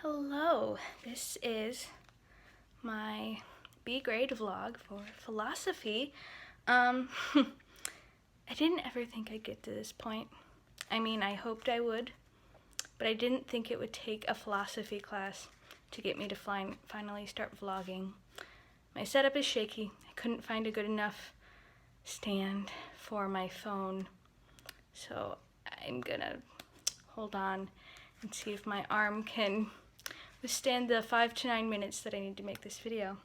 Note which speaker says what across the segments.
Speaker 1: Hello, this is my B grade vlog for philosophy. I didn't ever think I'd get to this point. I mean, I hoped I would, but I didn't think it would take a philosophy class to get me to finally start vlogging. My setup is shaky. I couldn't find a good enough stand for my phone, so I'm gonna hold on and see if my arm can withstand the 5 to 9 minutes that I need to make this video.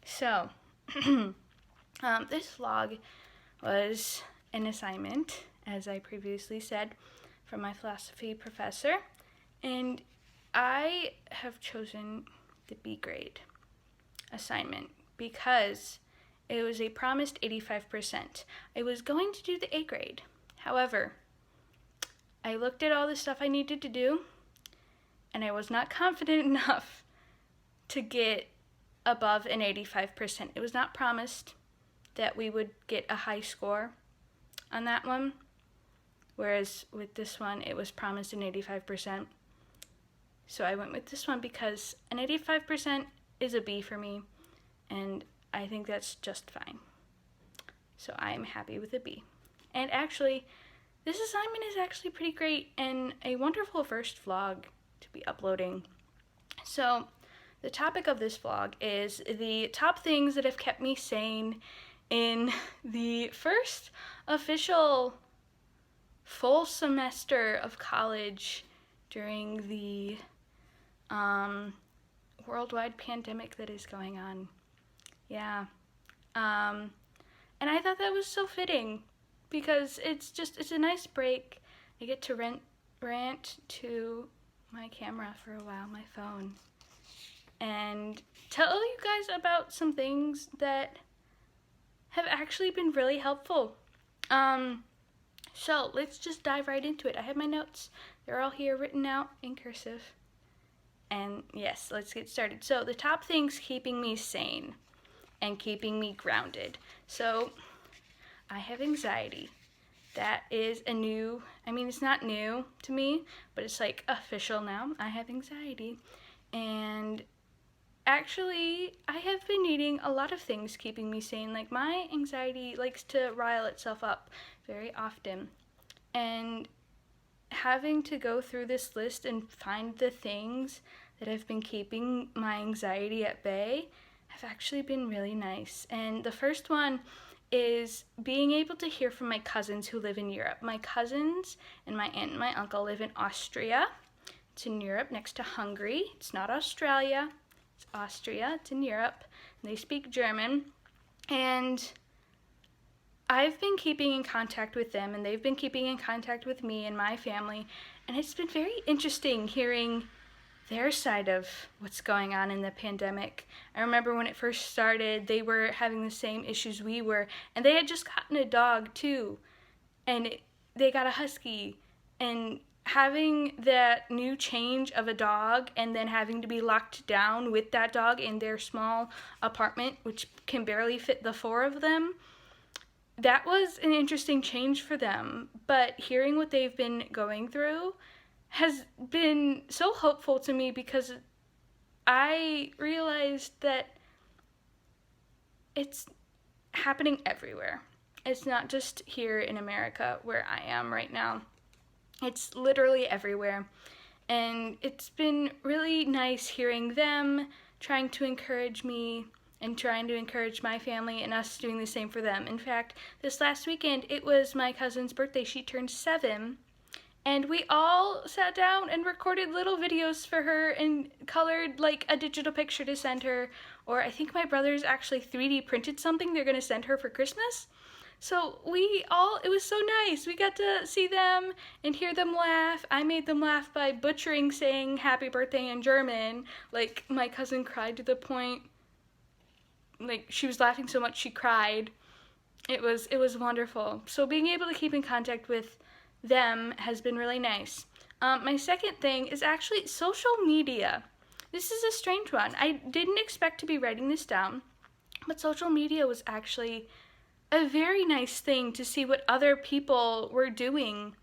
Speaker 1: So, this vlog was an assignment, as I previously said, from my philosophy professor, and I have chosen the B grade assignment because it was a promised 85%. I was going to do the A grade. However, I looked at all the stuff I needed to do, and I was not confident enough to get above an 85%. It was not promised that we would get a high score on that one, whereas with this one, it was promised an 85%. So I went with this one because an 85% is a B for me, and I think that's just fine. So I am happy with a B. And actually, this assignment is actually pretty great and a wonderful first vlog to be uploading. So the topic of this vlog is the top things that have kept me sane in the first official full semester of college during the worldwide pandemic that is going on. Yeah. And I thought that was so fitting because it's a nice break. I get to rant to my camera for a while, my phone, and tell you guys about some things that have actually been really helpful. So let's just dive right into it. I have my notes. They're all here written out in cursive. And yes, let's get started. So the top things keeping me sane and keeping me grounded. So I have anxiety. That is it's not new to me, but it's like official now. I have anxiety. And actually, I have been needing a lot of things keeping me sane. Like, my anxiety likes to rile itself up very often. And having to go through this list and find the things that have been keeping my anxiety at bay have actually been really nice. And the first one is being able to hear from my cousins who live in Europe. My cousins and my aunt and my uncle live in Austria. It's in Europe next to Hungary. It's not Australia. It's Austria. It's in Europe. And they speak German. And I've been keeping in contact with them, and they've been keeping in contact with me and my family. And it's been very interesting hearing their side of what's going on in the pandemic. I remember when it first started, they were having the same issues we were, and they had just gotten a dog too, and they got a husky, and having that new change of a dog and then having to be locked down with that dog in their small apartment, which can barely fit the 4 of them, that was an interesting change for them. But hearing what they've been going through has been so hopeful to me because I realized that it's happening everywhere. It's not just here in America where I am right now. It's literally everywhere. And it's been really nice hearing them trying to encourage me and trying to encourage my family and us doing the same for them. In fact, this last weekend, it was my cousin's birthday. She turned 7. And we all sat down and recorded little videos for her and colored like a digital picture to send her. Or I think my brothers actually 3D printed something they're going to send her for Christmas. So it was so nice. We got to see them and hear them laugh. I made them laugh by butchering saying happy birthday in German. Like, my cousin cried to the point, like, she was laughing so much she cried. It was wonderful. So being able to keep in contact with them has been really nice. My second thing is actually social media. This is a strange one. I didn't expect to be writing this down, but social media was actually a very nice thing to see what other people were doing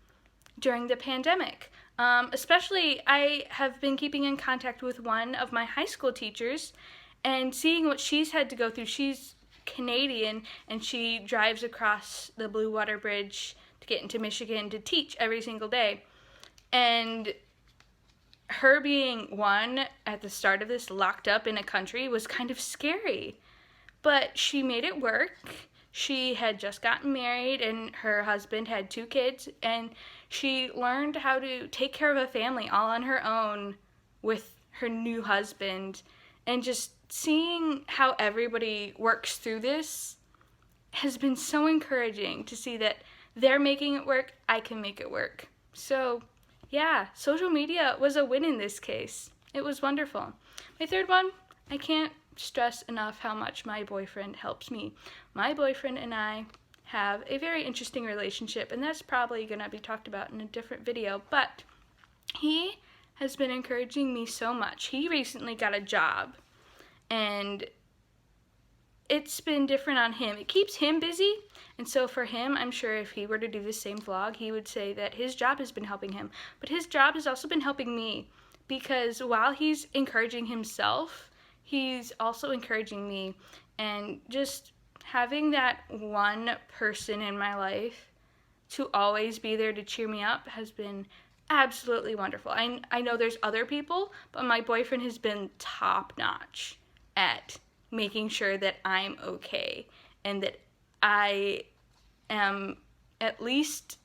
Speaker 1: during the pandemic. Especially, I have been keeping in contact with one of my high school teachers and seeing what she's had to go through. She's Canadian, and she drives across the Blue Water Bridge to get into Michigan to teach every single day. And her being one at the start of this, locked up in a country, was kind of scary. But she made it work. She had just gotten married, and her husband had 2 kids, and she learned how to take care of a family all on her own with her new husband. And just seeing how everybody works through this has been so encouraging to see that they're making it work, I can make it work. So, yeah, social media was a win in this case. It was wonderful. My third one, I can't stress enough how much my boyfriend helps me. My boyfriend and I have a very interesting relationship, and that's probably going to be talked about in a different video, but he has been encouraging me so much. He recently got a job, and it's been different on him. It keeps him busy, and so for him, I'm sure if he were to do the same vlog, he would say that his job has been helping him, but his job has also been helping me, because while he's encouraging himself, he's also encouraging me. And just having that one person in my life to always be there to cheer me up has been absolutely wonderful. I know there's other people, but my boyfriend has been top-notch at making sure that I'm okay and that I am at least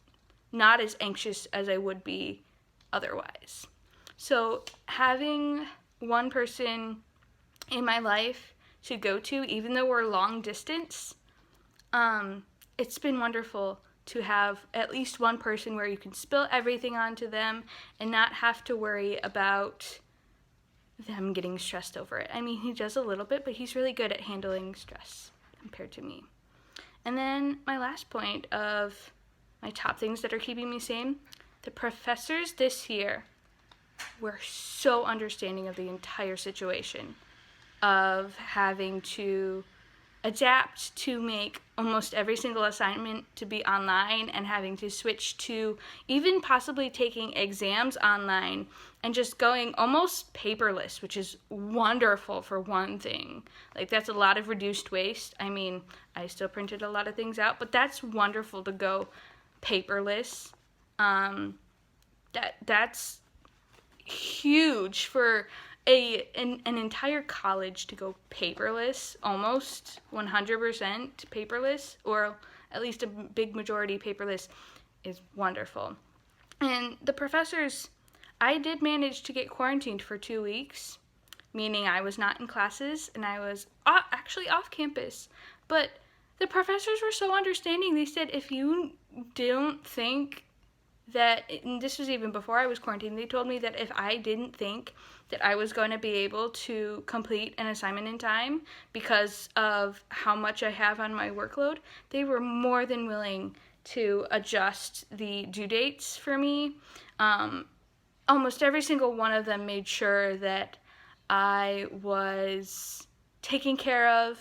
Speaker 1: not as anxious as I would be otherwise. So having one person in my life to go to, even though we're long distance, it's been wonderful to have at least one person where you can spill everything onto them and not have to worry about them getting stressed over it. I mean, he does a little bit, but he's really good at handling stress compared to me. And then my last point of my top things that are keeping me sane, the professors this year were so understanding of the entire situation, of having to adapt to make almost every single assignment to be online and having to switch to even possibly taking exams online and just going almost paperless, which is wonderful for one thing. Like, that's a lot of reduced waste. I mean, I still printed a lot of things out, but that's wonderful to go paperless. That's huge for an entire college to go paperless, almost 100% paperless, or at least a big majority paperless, is wonderful. And the professors, I did manage to get quarantined for 2 weeks, meaning I was not in classes and I was actually off campus. But the professors were so understanding. They said, if you don't think that, and this was even before I was quarantined, they told me that if I didn't think that I was going to be able to complete an assignment in time because of how much I have on my workload, they were more than willing to adjust the due dates for me. Almost every single one of them made sure that I was taken care of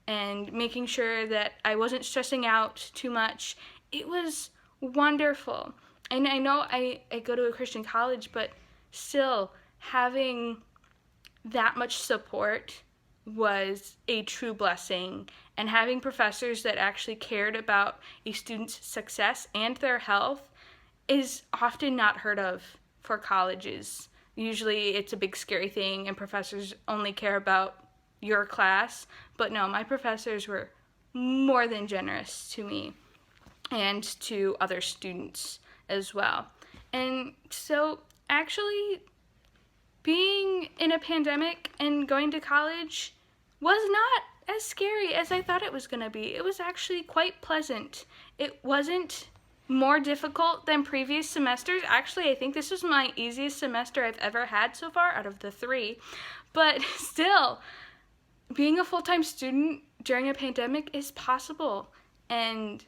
Speaker 1: and making sure that I wasn't stressing out too much. It was wonderful. And I know I go to a Christian college, but still, having that much support was a true blessing. And having professors that actually cared about a student's success and their health is often not heard of for colleges. Usually it's a big scary thing and professors only care about your class. But no, my professors were more than generous to me and to other students as well. And so actually being in a pandemic and going to college was not as scary as I thought it was going to be. It was actually quite pleasant. It wasn't more difficult than previous semesters. Actually, I think this was my easiest semester I've ever had so far out of the 3. But still, being a full-time student during a pandemic is possible. And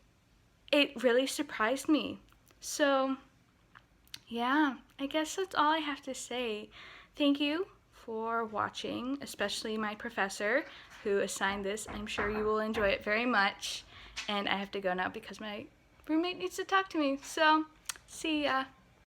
Speaker 1: it really surprised me. So, yeah, I guess that's all I have to say. Thank you for watching, especially my professor who assigned this. I'm sure you will enjoy it very much. And I have to go now because my roommate needs to talk to me. So, see ya.